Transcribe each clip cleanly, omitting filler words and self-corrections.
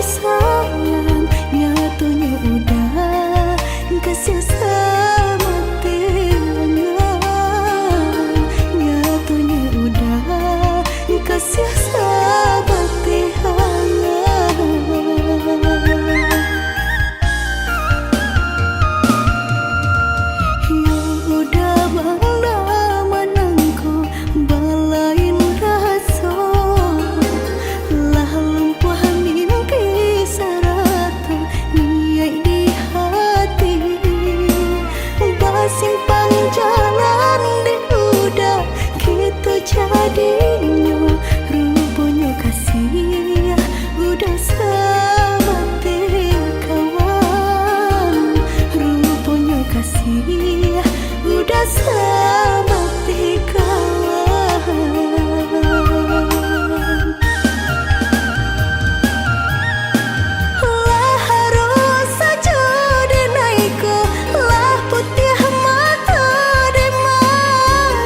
sayang nyatunya udah kasih sama tiangan, nyatunya udah kasih sama tiangan. Ya udah bangla manangku balain rasa lah lumpuh mimpi sarata niai di hati basimpang jalan di udah gitu jadinya rupanya kasih udah sama kawan, rupanya kasih udah sama kawan. Lah harus saja denaiku lah putih mata dema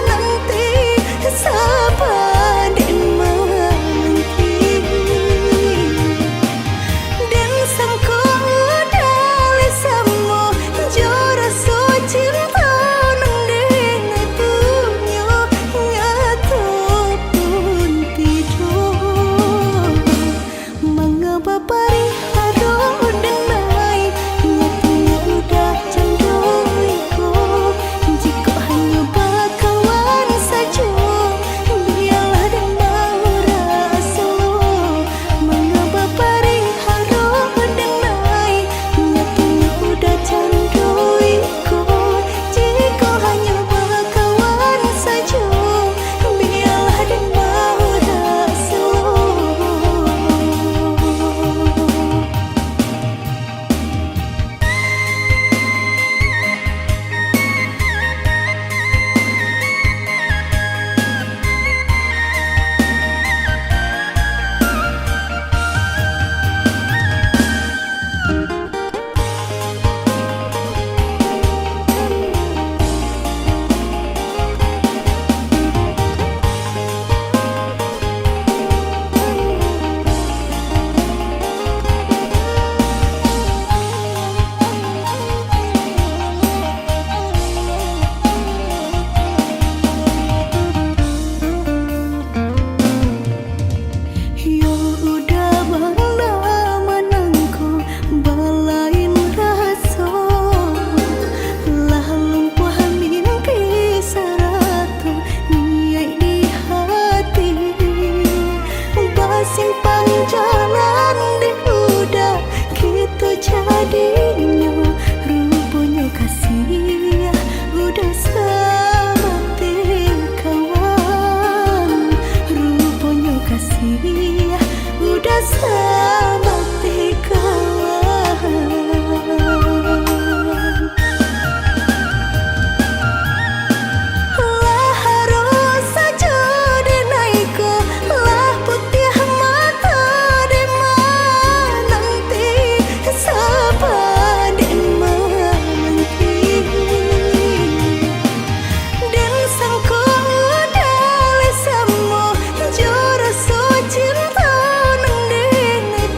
nanti sabar dema nanti dan sangku dali samo jora so cinta nang dengai punyo nyatu pun tidur mengapa pari haro denai nyatunya udah candoiku jika hanya bakawan saja biarlah dan mau rasa mengapa pari haro denai nyatunya udah candoiku jika hanya bakawan saja biarlah dan mau rasa. Ya udah bangla manangku balain rasa lah lumpuh mimpi sarata niai di hati basimpang jalan di udah gitu jadinya rupanya kasih udah sama kawan, rupanya kasih udah sama kawan. Lah harus saja denaiku lah putih mata dema nanti sabar dema nanti dan sangku dali samo jora so cinta nang dengai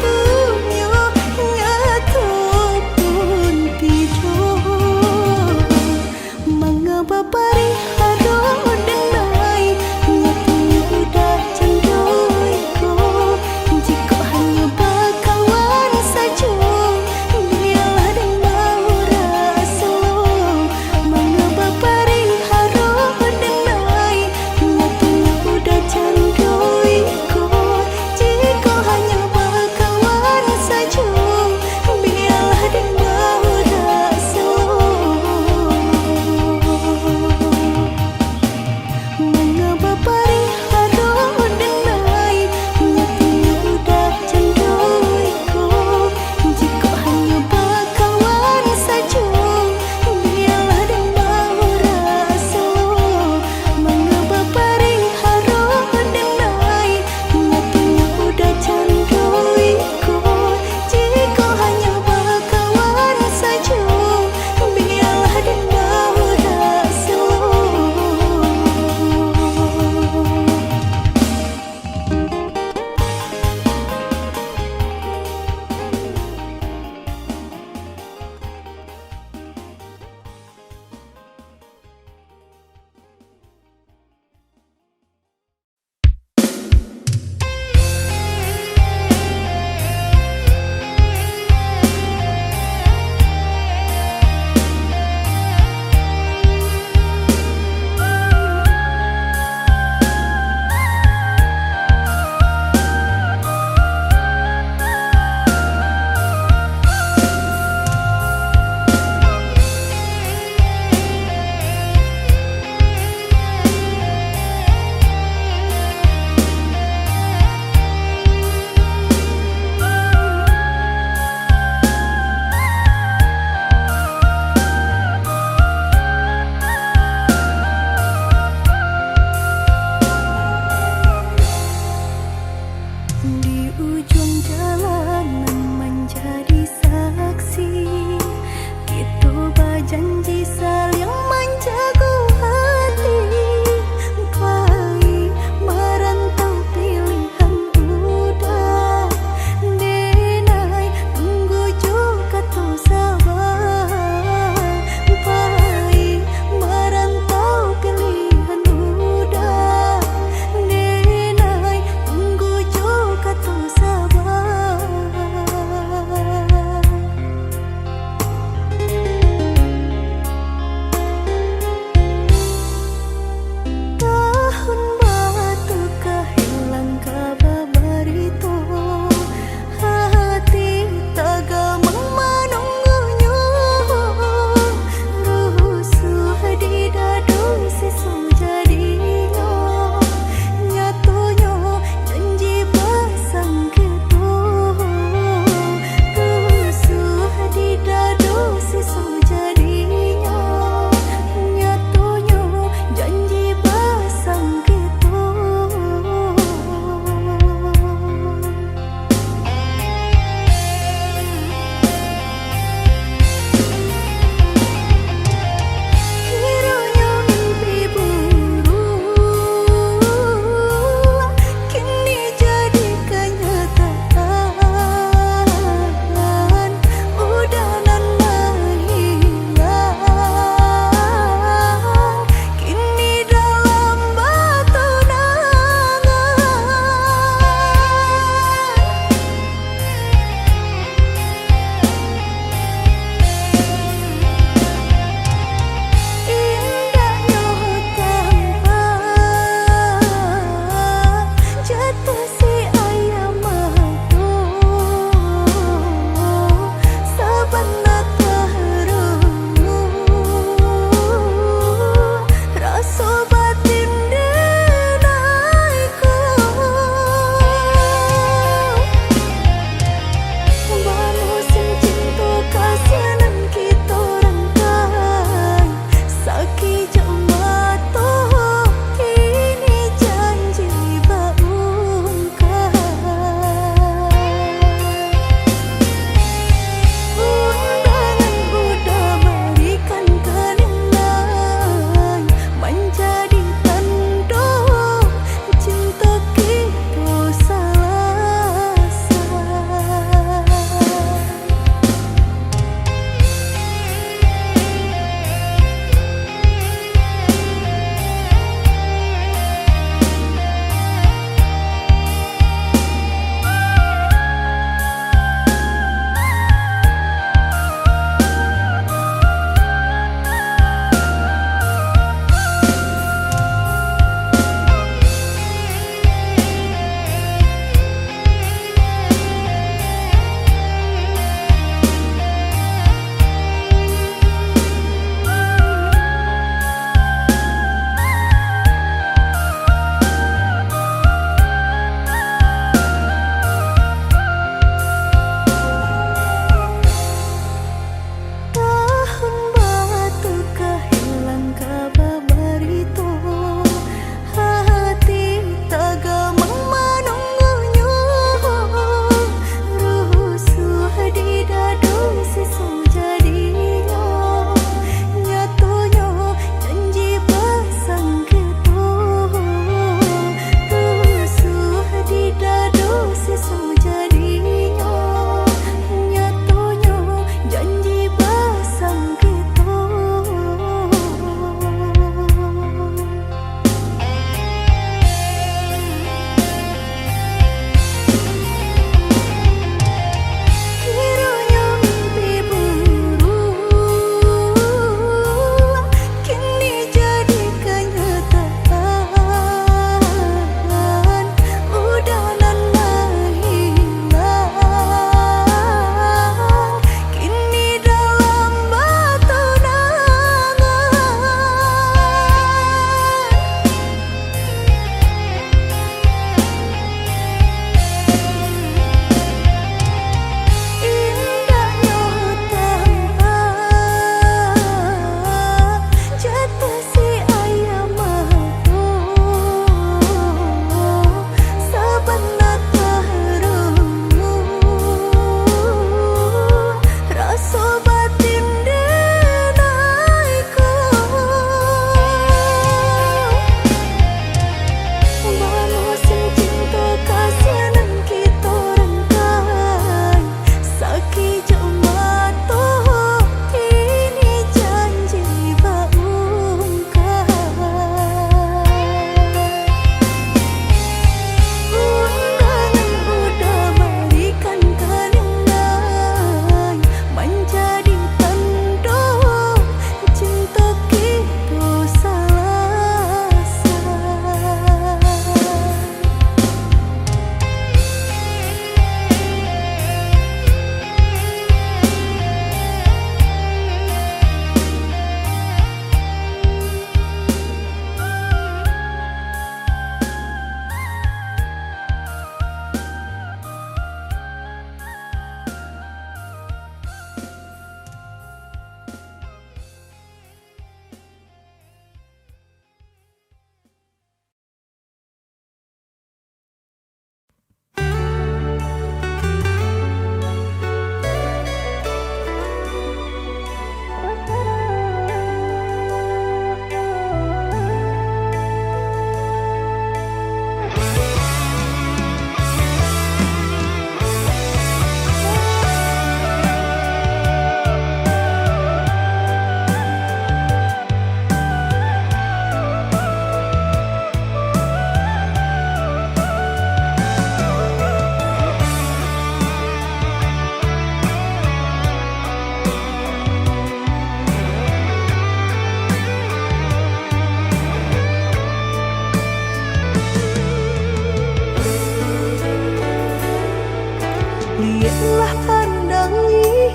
salah pandangi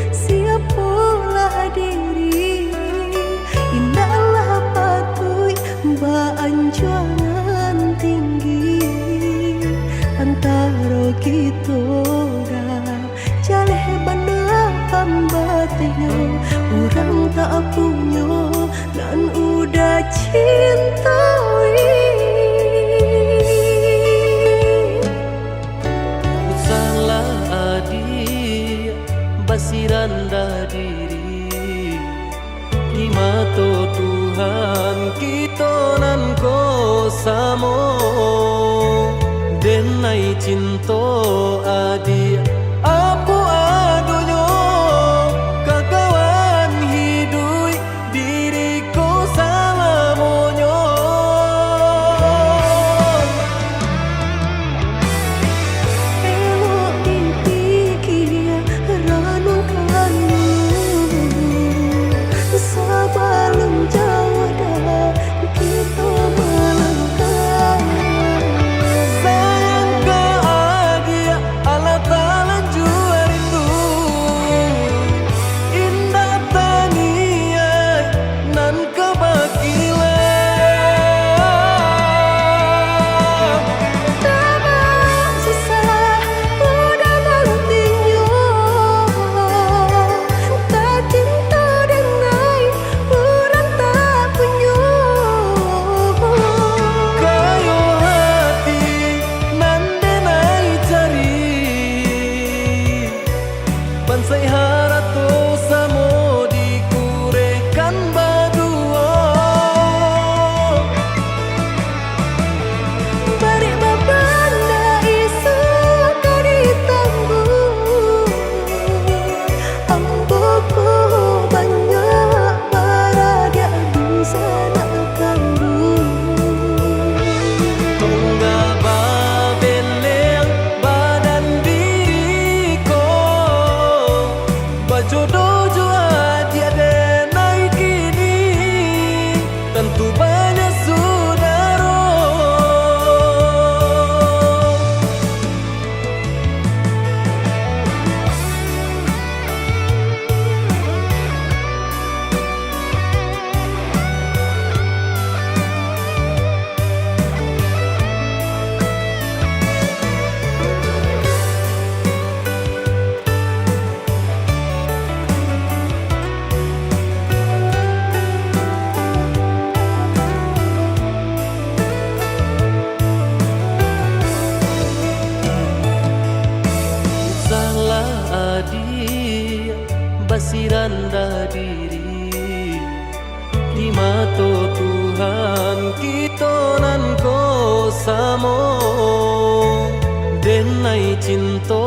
siapalah diri indahlah patui baanjuangan tinggi antara kita dah jaleh bandel pambatnya orang tak punya dan udah cintai salah adik basiran dah diri di mata Tuhan kita nan ko samo denai cinta adik apa adonyo kakawan hidui diriku salamonyo elok dipikir renungkan sebelum jauh dah kita melangkah sayang ke adik Allah Ta'ala jua rindu indah taniai nan kebakilan Damai susah udah nantinya tak cinta dengan orang tak punya kayo hati nan denai cari bansai harato samo dikurekan badua bari babanda isu kari tangguh amboku banyak baradia bisa nak kambuh tunggal babeleng badan diriku bajodoh jua tiada naik kini tentu banyak saudara salah adik basiran dah diri di mata Tuhan kita nan ko samo denai cinta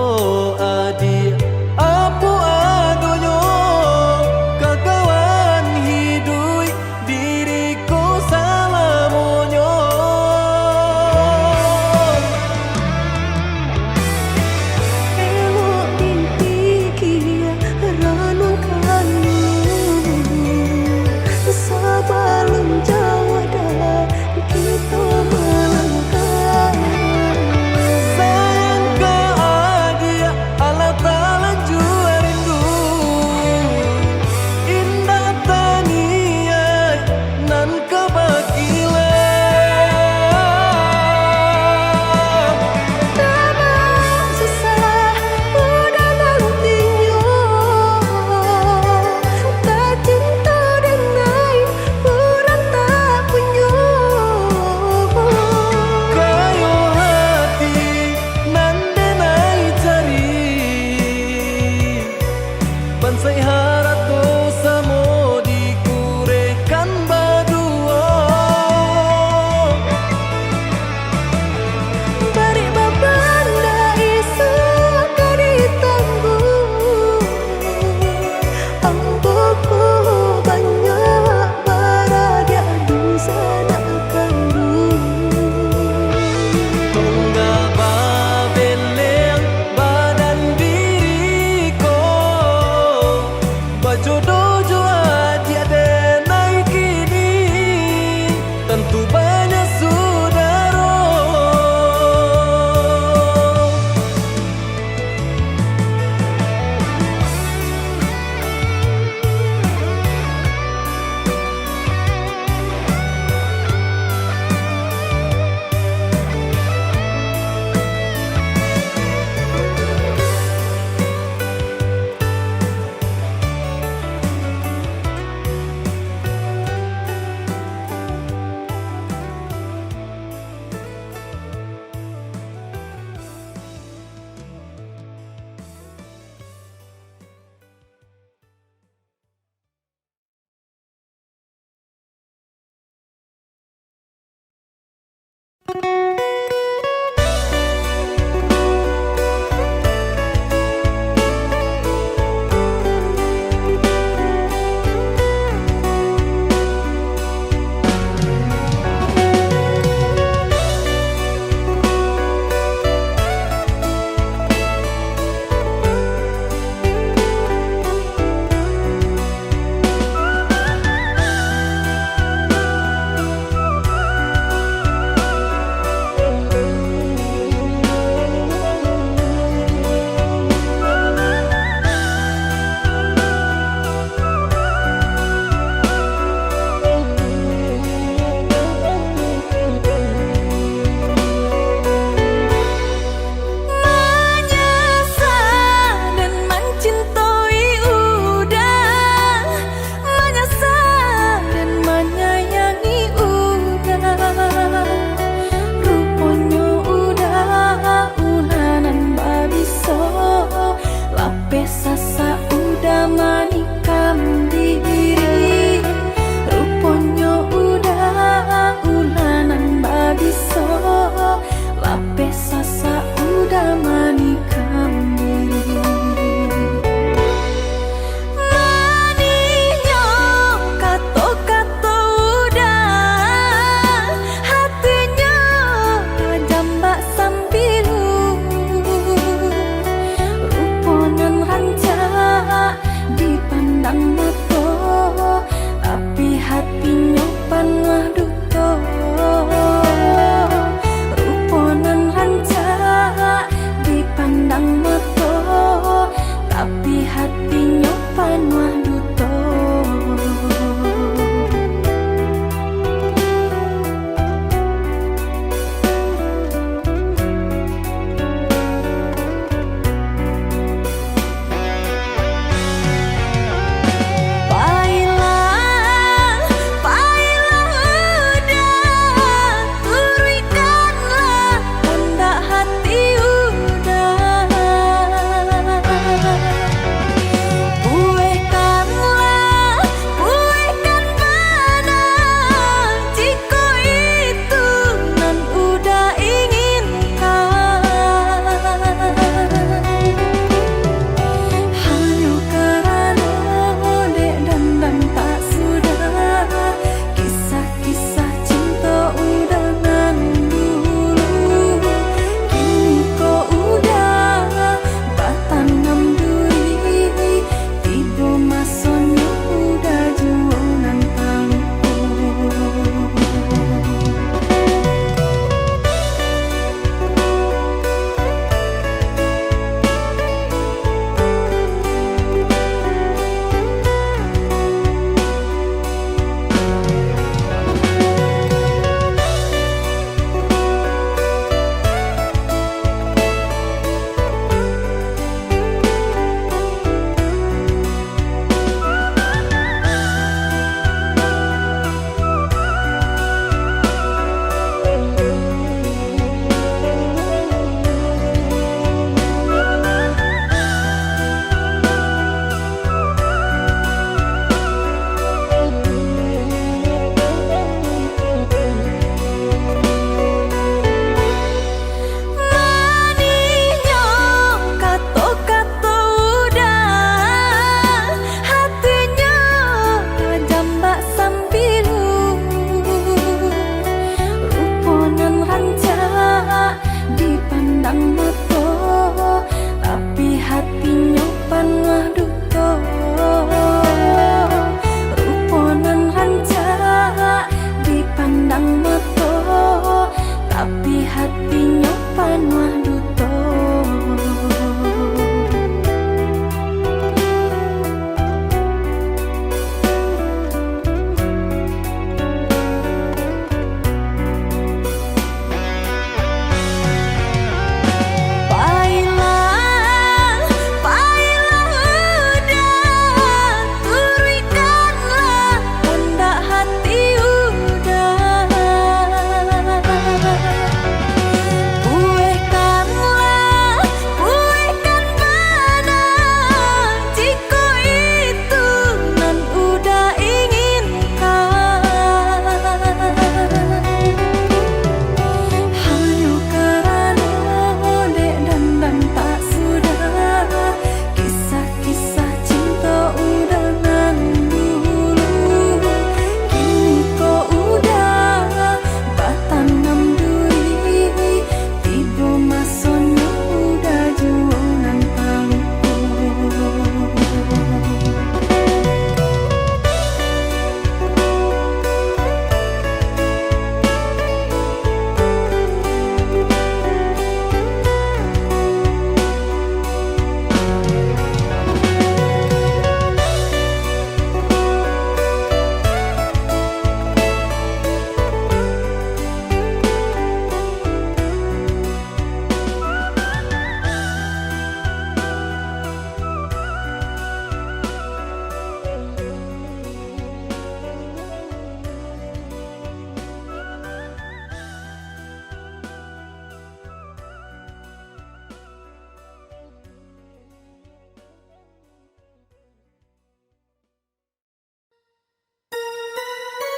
adik apa adonyo kakawan hidui diriku salamonyo elok dipikir renungkan sebelum jauh dah kita melangkah sayang ke adik Allah sasa udah manikam diri, ruponyo udah ulanan babiso. Lape sasa udah manikam diri. Maninyo kato-kato udah, hatinya jambak sambilu, ruponan rancang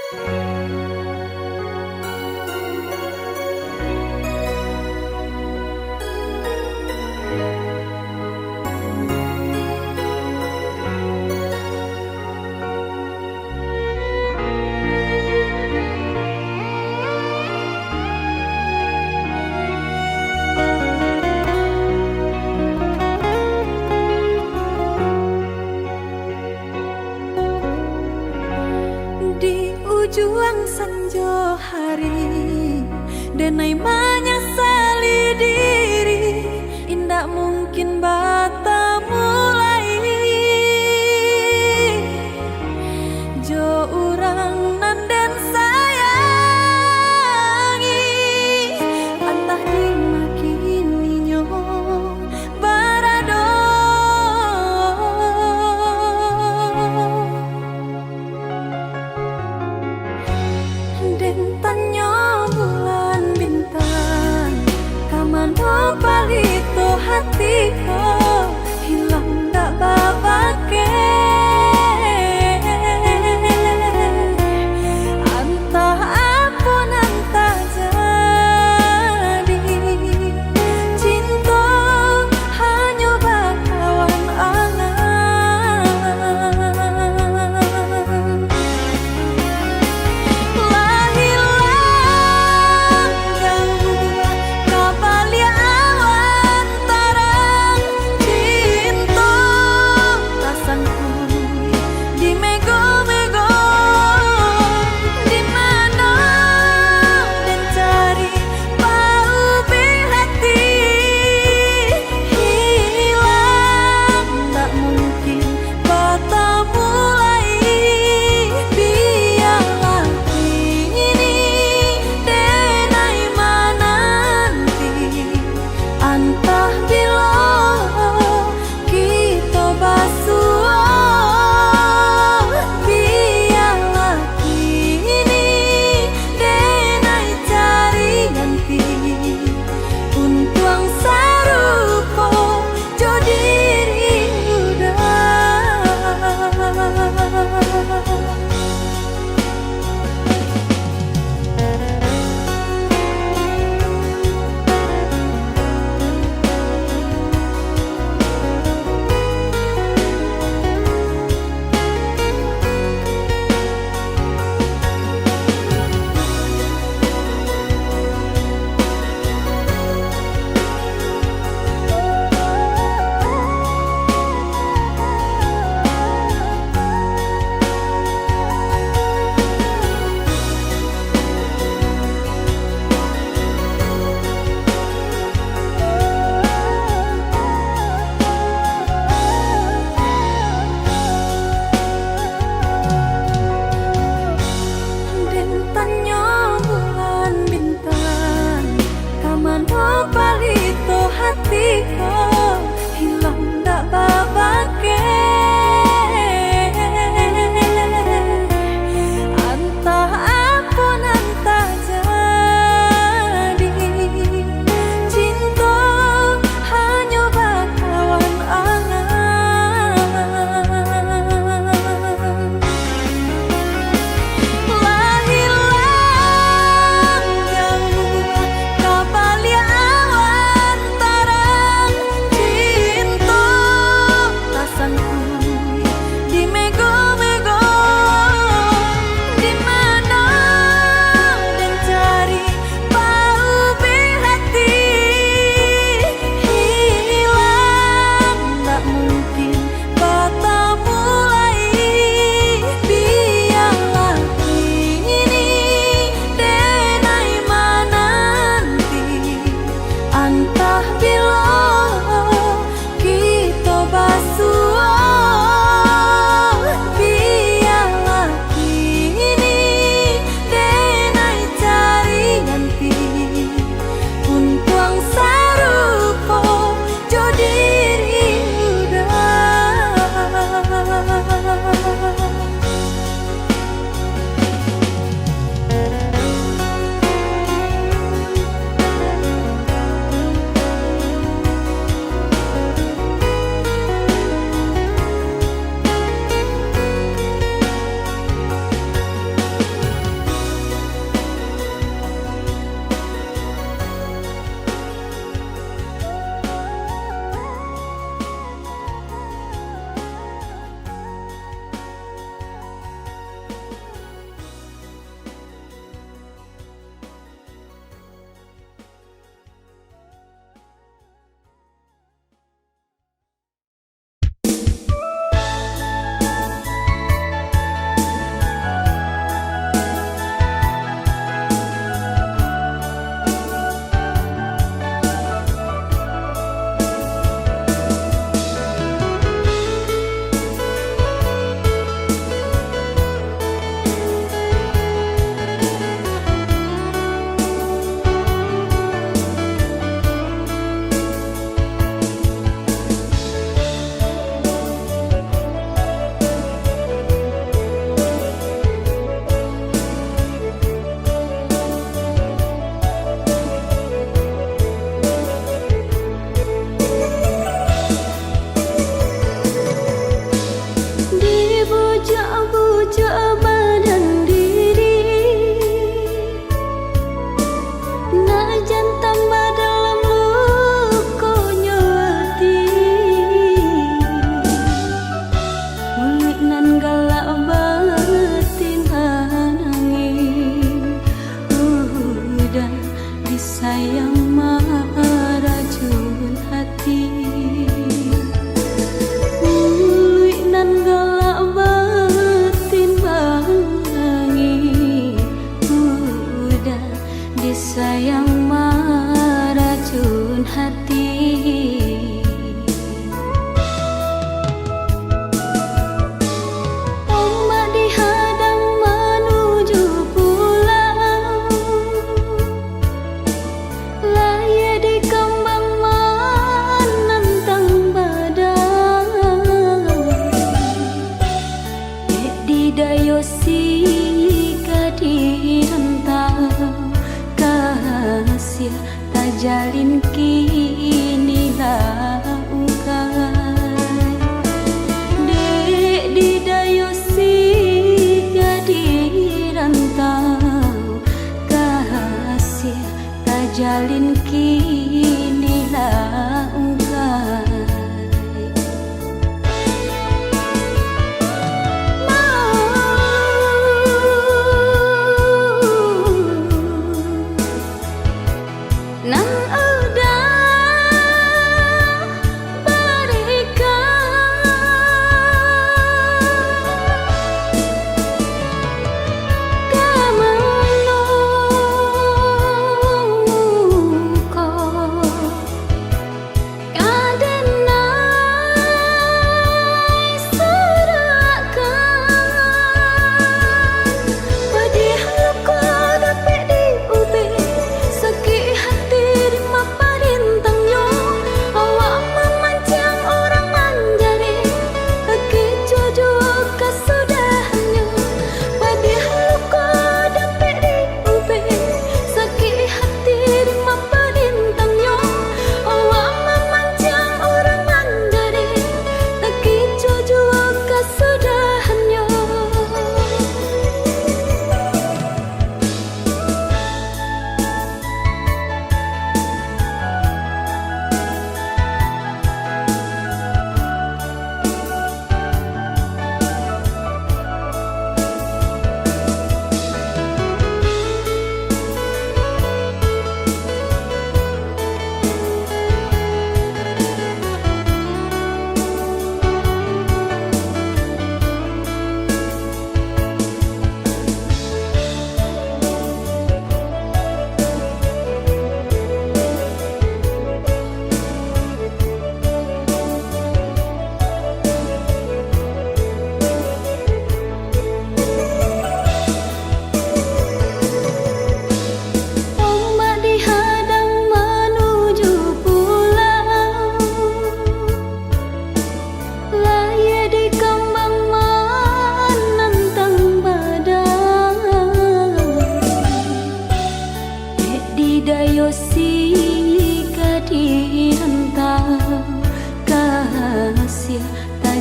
Di ujung senja hari, denai menyesali diri, indak mungkin bata mulai. Jo urang nan den sayangi, antah dimakininya barado. Den tanya bulan bintang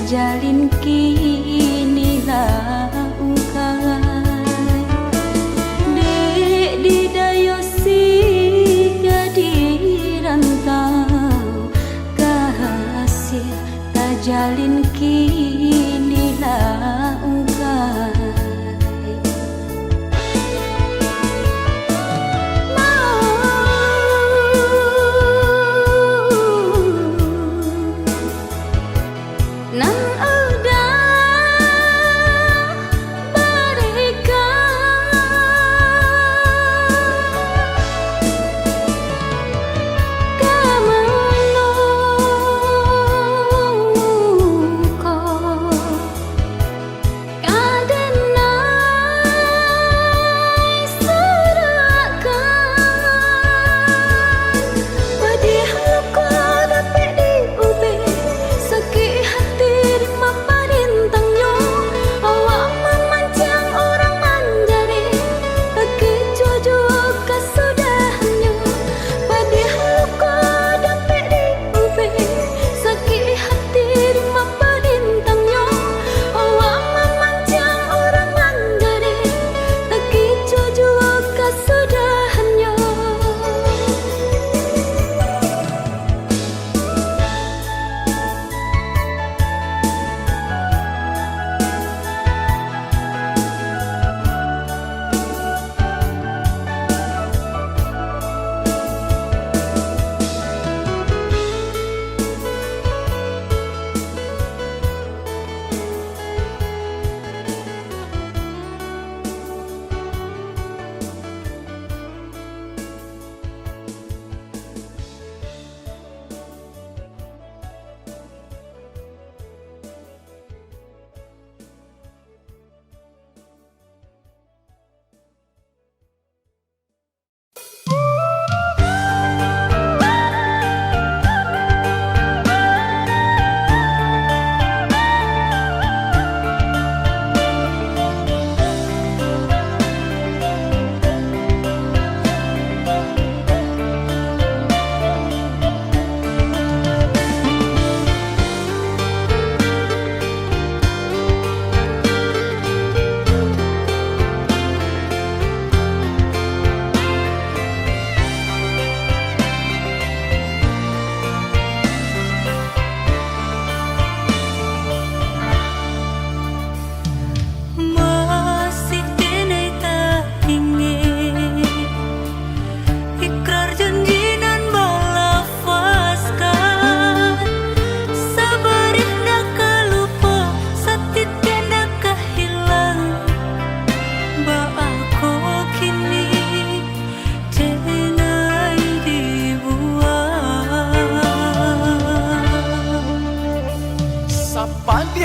jalin kini laukai dek didayo si gadi rantau kasih tak jalin kini laukai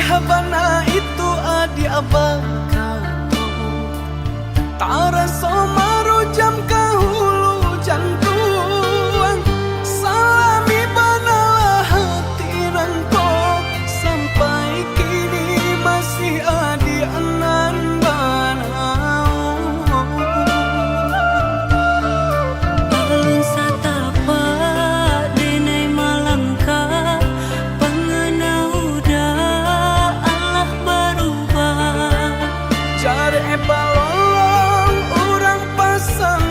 Habana itu adi abang kau Tara somaru jam kahulu jantuan Salami banalah hati nangko Sampai kini masih adi anan banau Alun satapa denai malangka Pengenau Allah berubah Cari balong orang pasang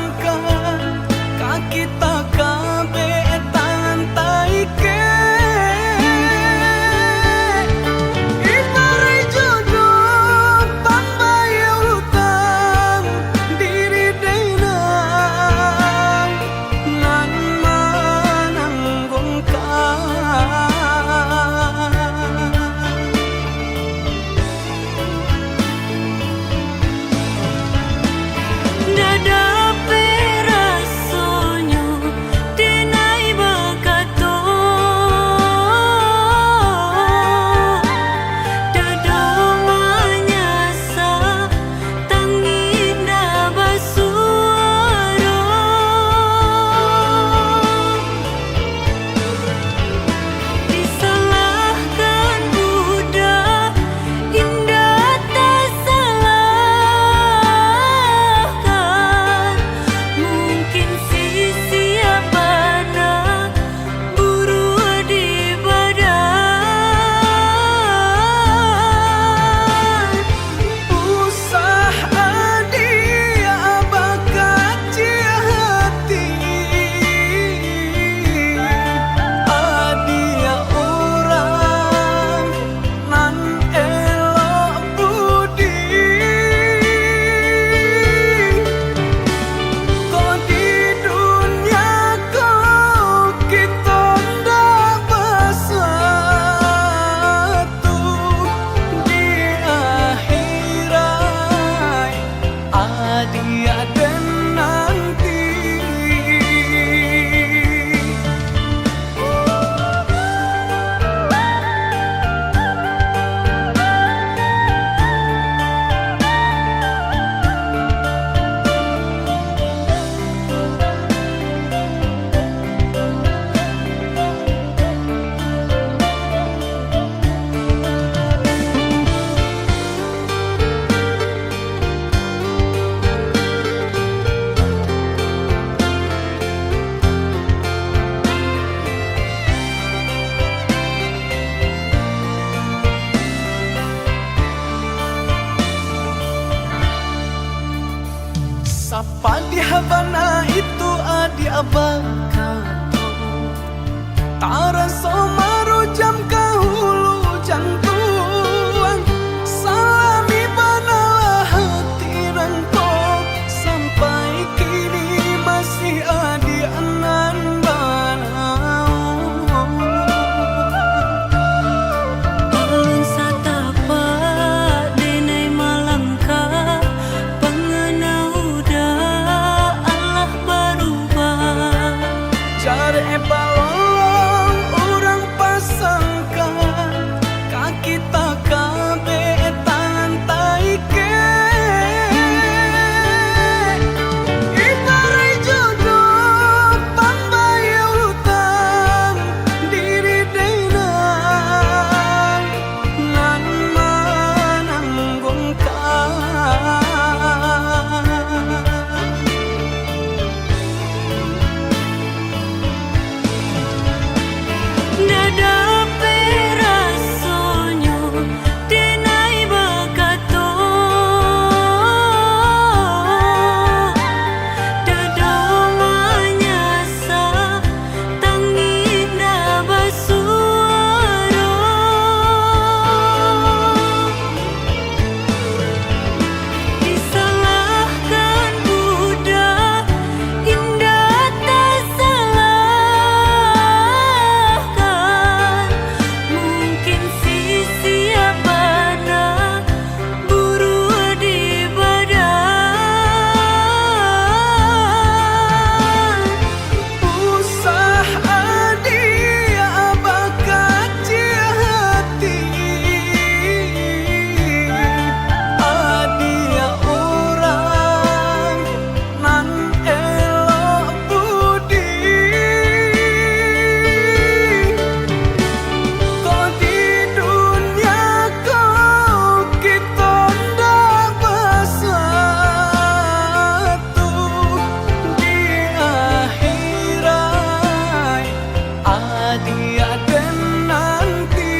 Padi habana itu adi abaka Tara somaru jam kahulu jantuan Salami banalah hati rangkok Sampai kini masih adi anan banau Alun satapa denai malangka Pengenau da Allah berubah Cari balong orang pasangkan Kaki tak kabe tangan taike Ibarai jodoh pambayar hutang Diri denai nan menanggungkan Dada perasonyo denai bakato Dada manyasa tangina basuara Disalahkan budak indah tak salahkan Mungkin sisi abana buru di badan Usah adia abakaci hati Adia orang nan elok budi Kau di dunia kau kita ndak bersatu Di akhirat adia dan nanti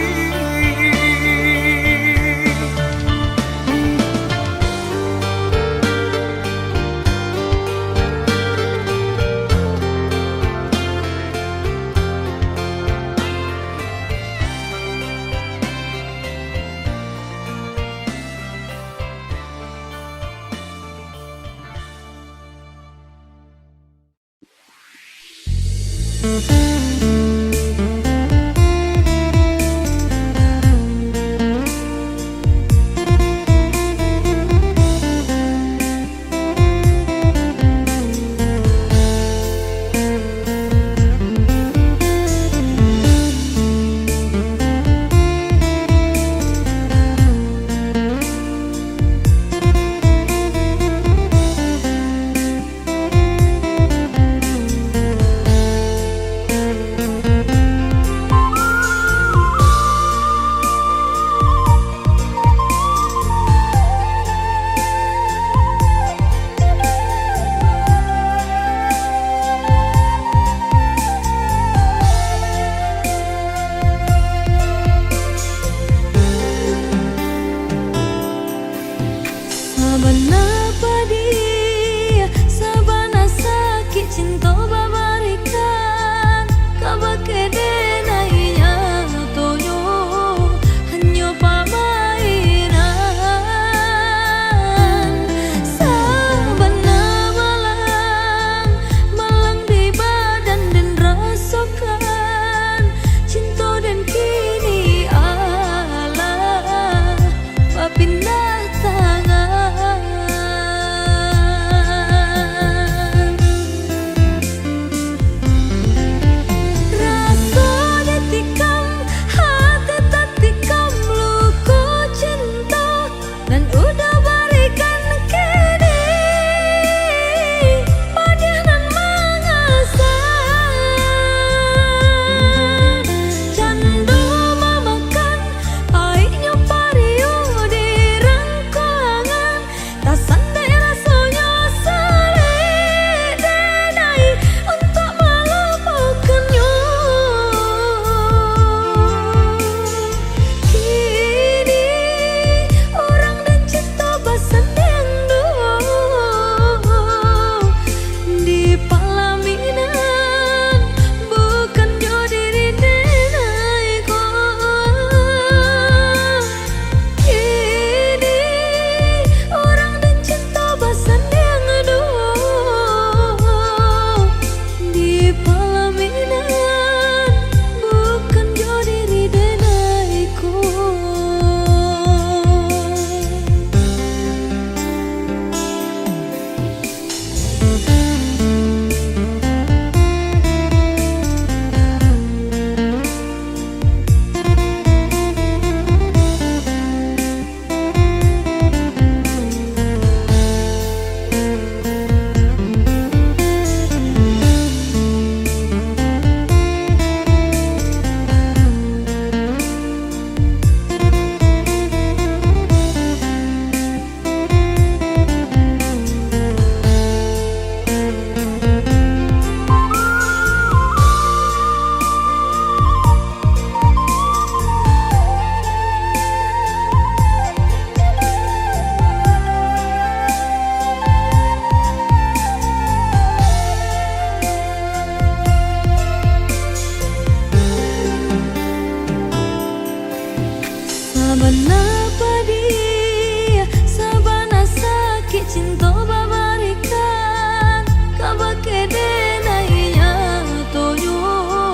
Sabana padi, sabana sakit cinta babarikan, kabake denainya toyo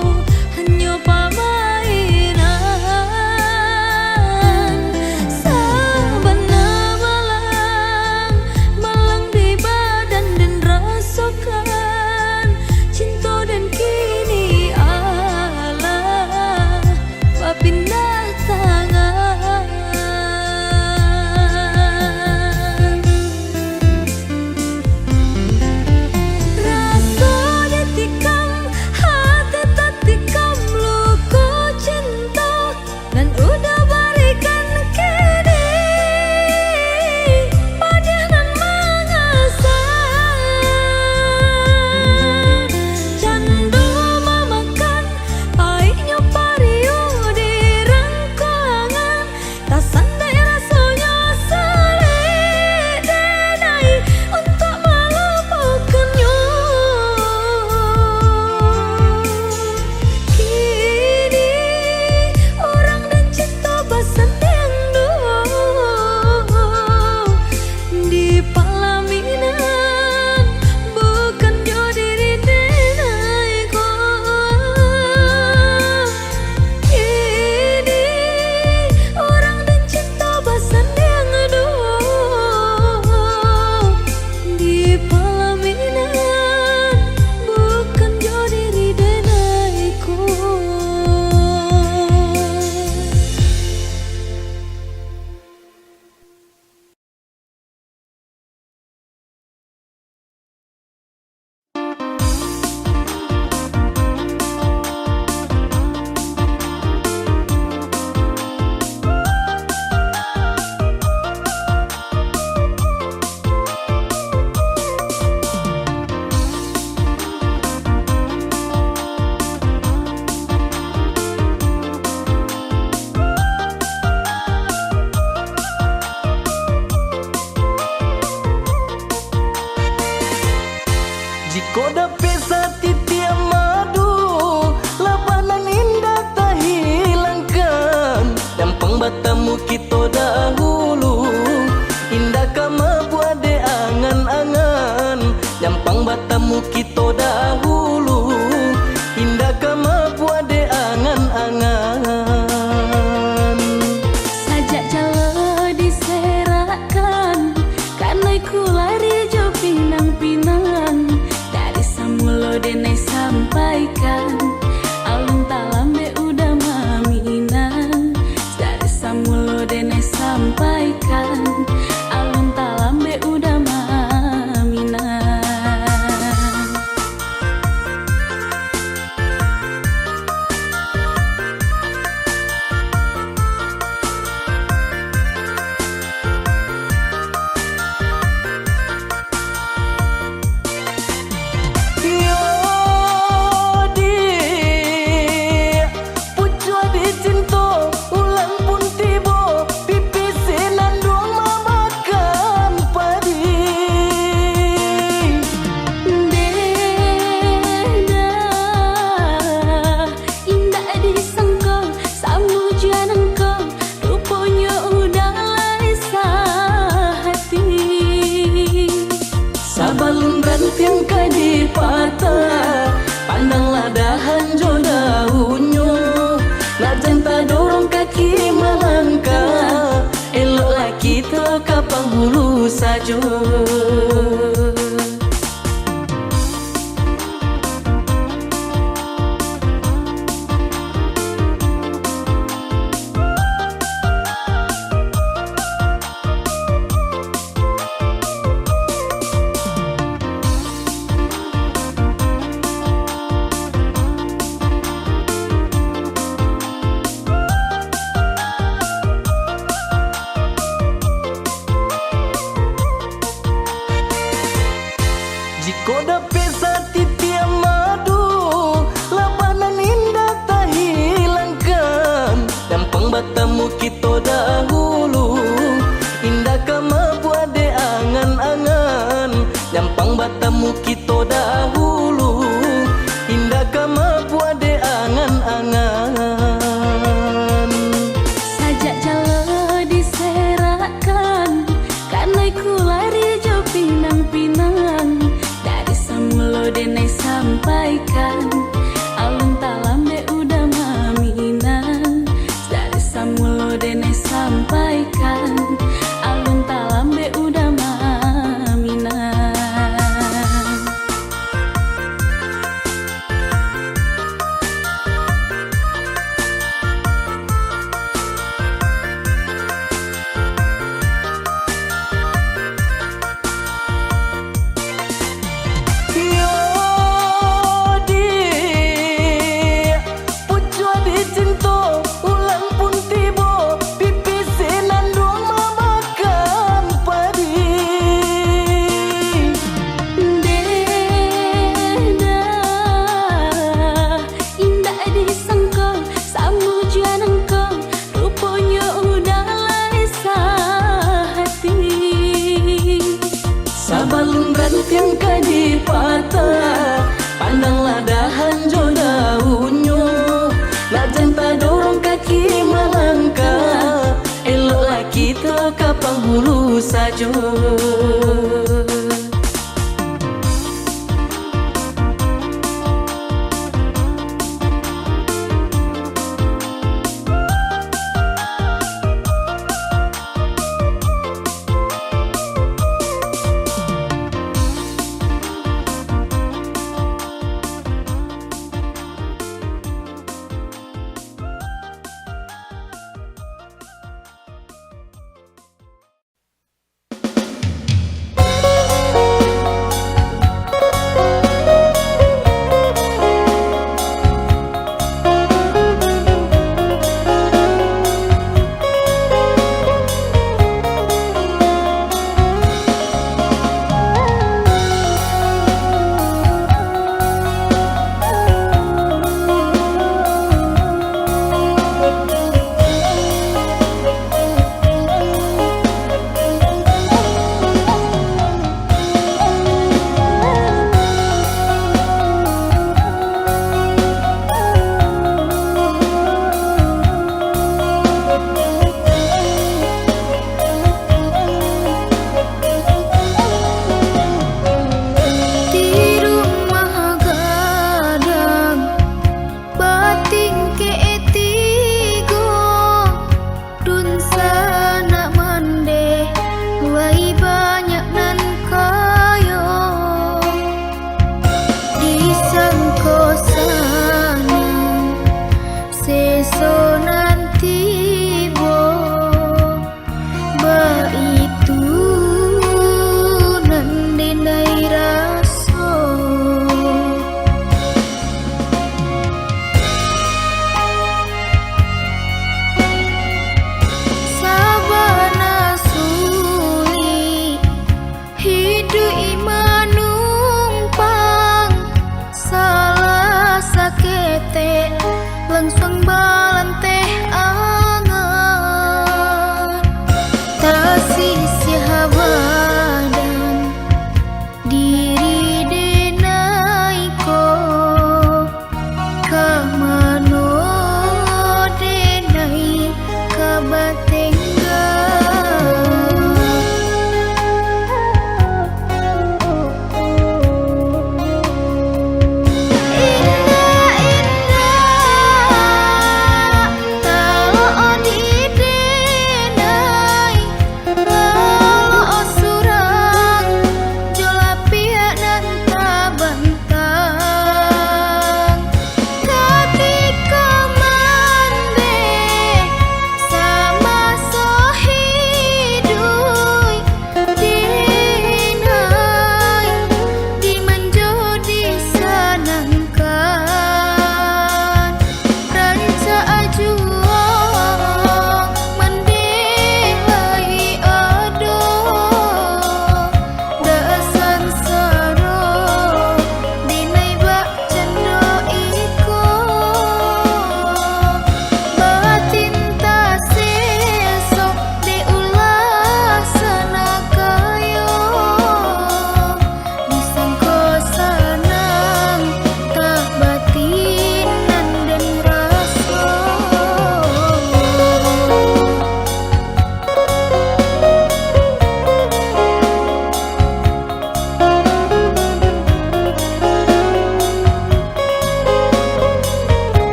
hanya pamainan. Sabana malang, malang di badan dan rasakan cinta dan kini Allah berpindah tangan. Rasa ditikam, hati tak tikam, luka cinta dan udah berikan kini padih nan mengasah. Candu memakan pahitnya pariu di rangkangan, tak santai rasanya sulit denai untuk melupakannya. Kini orang dan cinta bersanding di pelaminan, bukan diri denaiku. Kini orang dan cinta bersanding di pelaminan, bukan diri denaiku. Jika dapat satiti madu, labanan indah tak hilangkan. Dampang batamu kita dahulu, indah kama buat de angan-angan. Dampang batamu kita dahulu, indah kama buat de angan-angan. Sajak jala diserakan, karena ku lari jo pinang-pinangan. Dari samulo denai sampaikan, alun talambe udah maminan. Dari samulo denai sampaikan, alun talambe udah maminan. Sabalun ranting kadi patah, pandanglah dahan jo daunnya. Nak janta dorong kaki melangkah, eloklah kita ke penghulu saja. Jika dapat satiti madu, labanan indah tak hilangkan. Dampang batamu kita dahulu, indah kama buat de angan-angan. Dampang batamu kita dahulu, indah kama buat de angan-angan. Sajak jala sampaikan, alun talambe udah maminan. Sabalun ranting kadi patah, pandanglah dahan jo daunnya. Lajan tak dorong kaki melangkah, eloklah kita ke penghulu saja.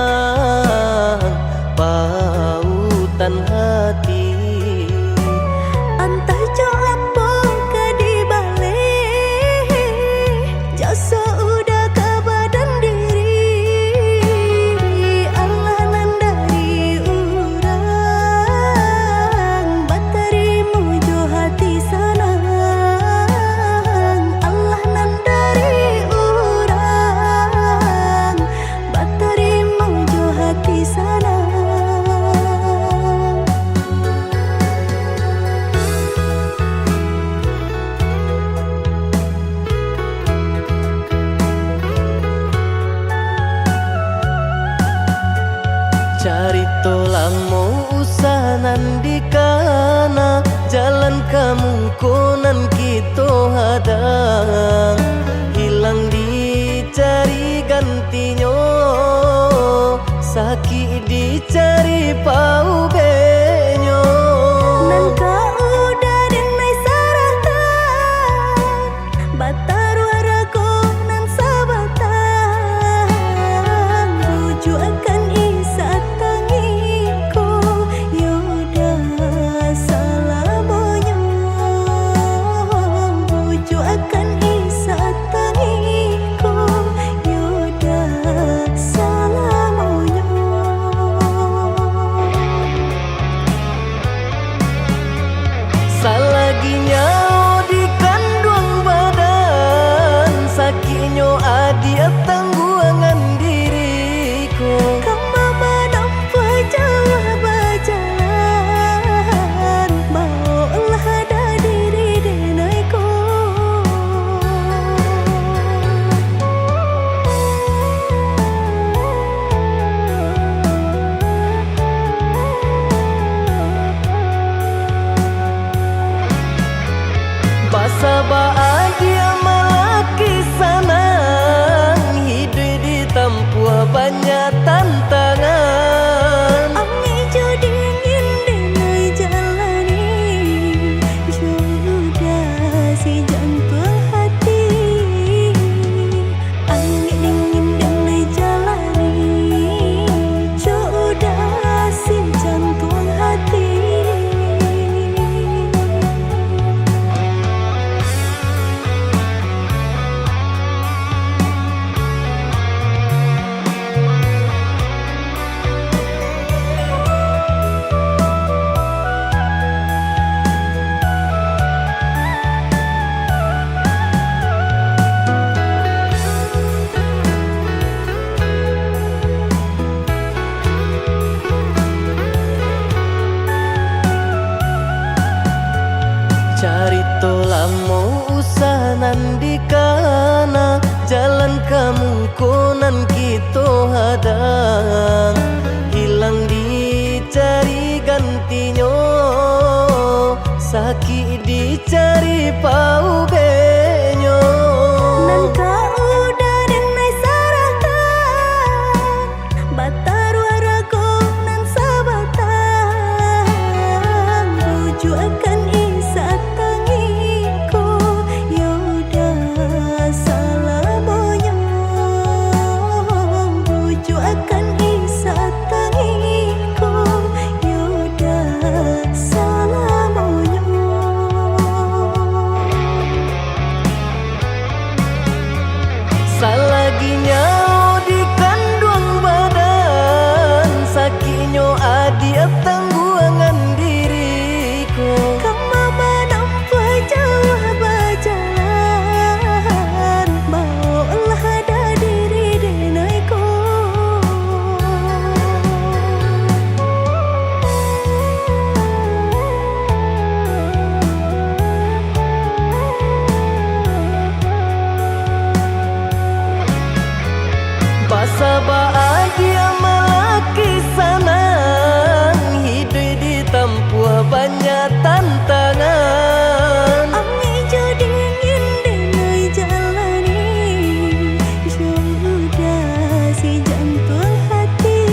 sayang pautan hati. Entah jo apa ke di balik jasa udah ke badan diri. Allah nandari urang batarimu jo hati sanang. Allah nandari urang batarimu jo hati sanang. Cari tolang mau usah nandikana jalan kamu konan kita hadang hilang dicari gantinya sakit dicari pau benyo Nangka udah denai saratan bataru arago nan sabatan buju akan isa tangiku yuda salamonyo buju akan isa tangiku yuda salamonyo. hadang, hilang dicari gantinya, sakit dicari pau benyo. Nan kau udah denai saratan, bataru arago nan sabatang, buju akan isa tangiku, yaudah salah boyong, buju akan isa tangiku, yaudah salah boyong. Salaginya di kandung badan, sakitnya adi tangguangan diriku. Kamu menampak jauh berjalan, bawalah ada diri denaiku. Basa bahagia melaki sanang, hidup ditempuh banyak tantangan. Ami jadi ingin denai jalani, sudah si jantung hati.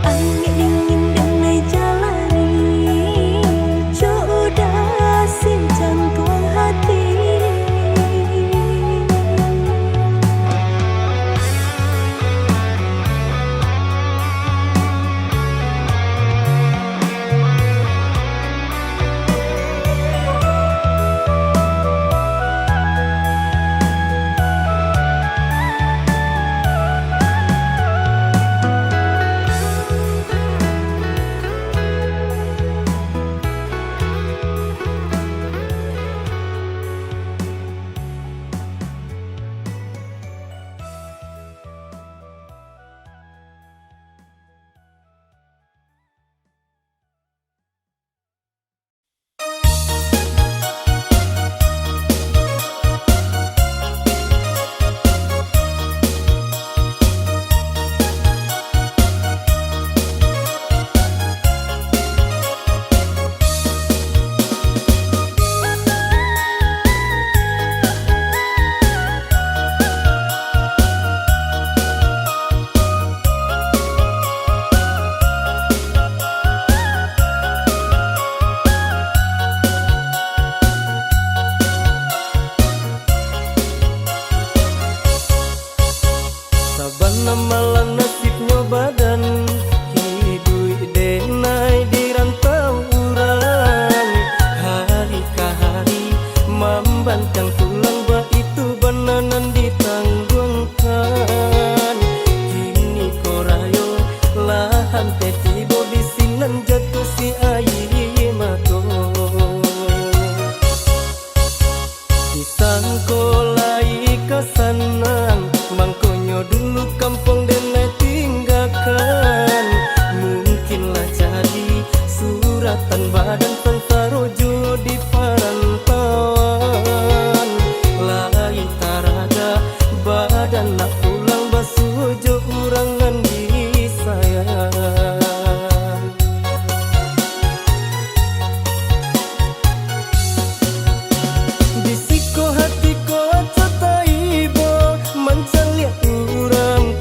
Ami ingin denai jalani, sudah si jantung hati. Sabana malang nasibnya badan, hidup denai di rantau urang. Hari ke hari membantang tulang bah itu bananan ditangguhkan. Kini korayo lahan tiba di sinan jatuh si air mato. Disangkolai kesanang, mangkonyo dulu kampung denai tinggalkan. Mungkinlah jadi suratan badan pentarojo di perantauan. Lain taraga badan nak pulang basujo urangan disayang. Bisiko hati ko cata ibo, mancan liat urang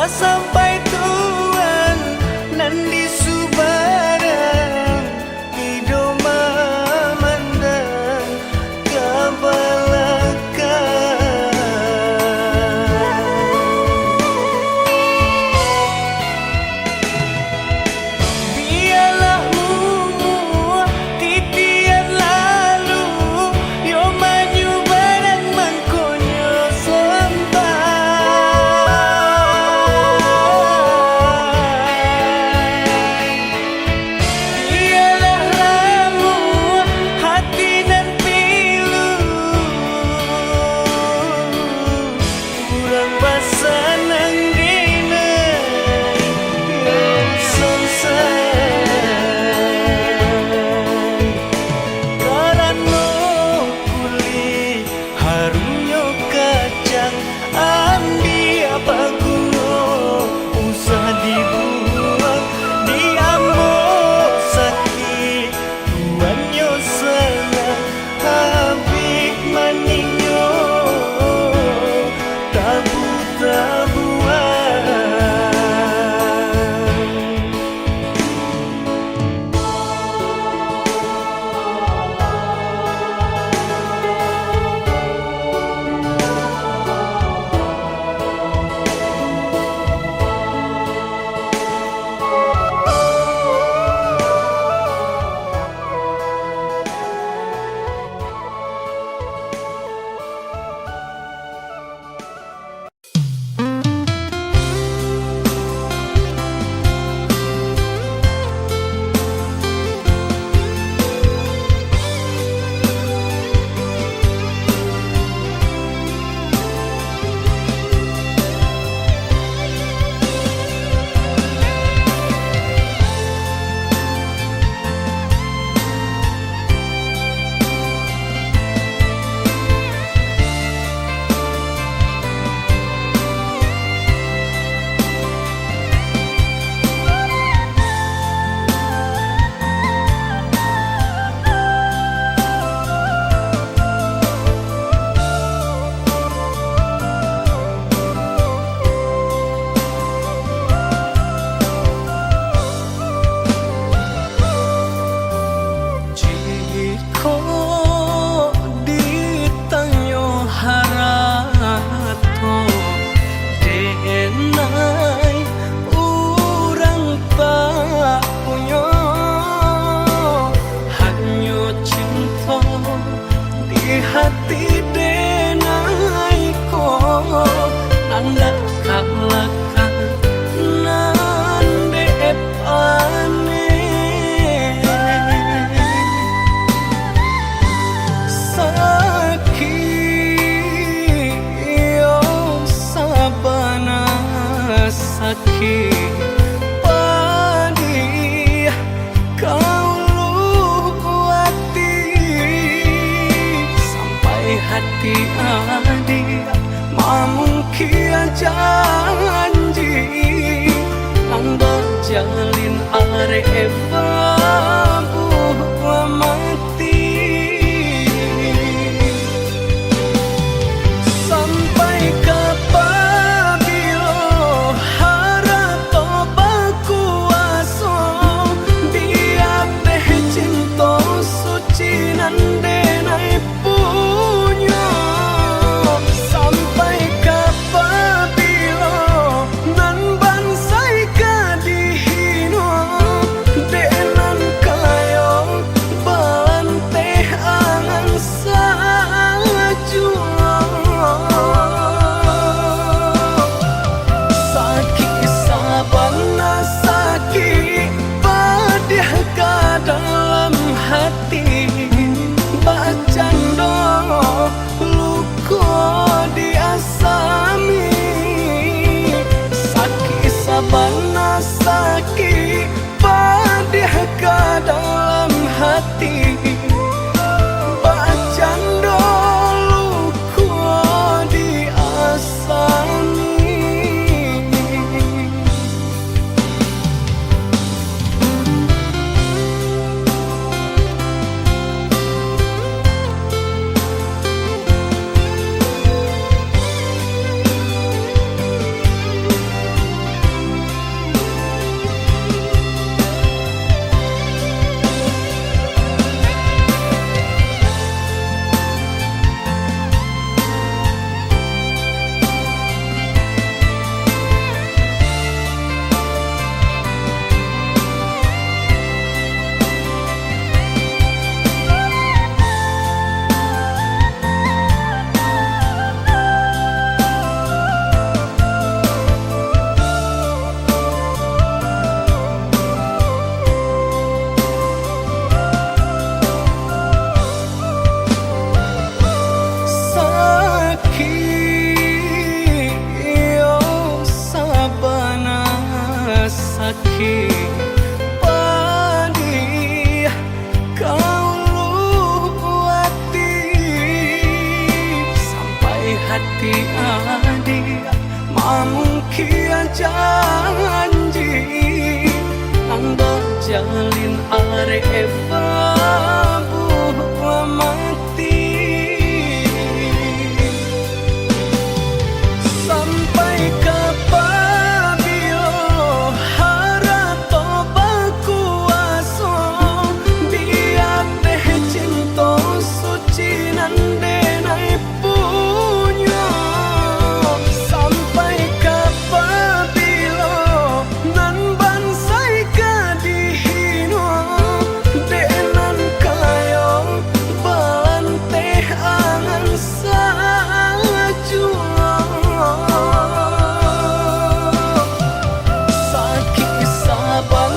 Sampai tuan nan di Subarang idoma mandang kabalakan. Biarlah mumu titian lalu yo maju barang mangkonyo sampai. Hati denai ko nanda kalakan nande epane sakit yo sabana sakit padi kau hati adik mamungkia janji nang berjalin are babu mati sampai kapabilo harap tobaku aso dia teh cinta suci nande naik Dena mangki padi kau luati sampai hati adi mangki janji anda jalin arep mati sampai kapabilo harap toba kuaso biar teh cinta suci nande nai punya sampai kapabilo nan bansai kadihino denan kayo bante angan sajua sakit sabang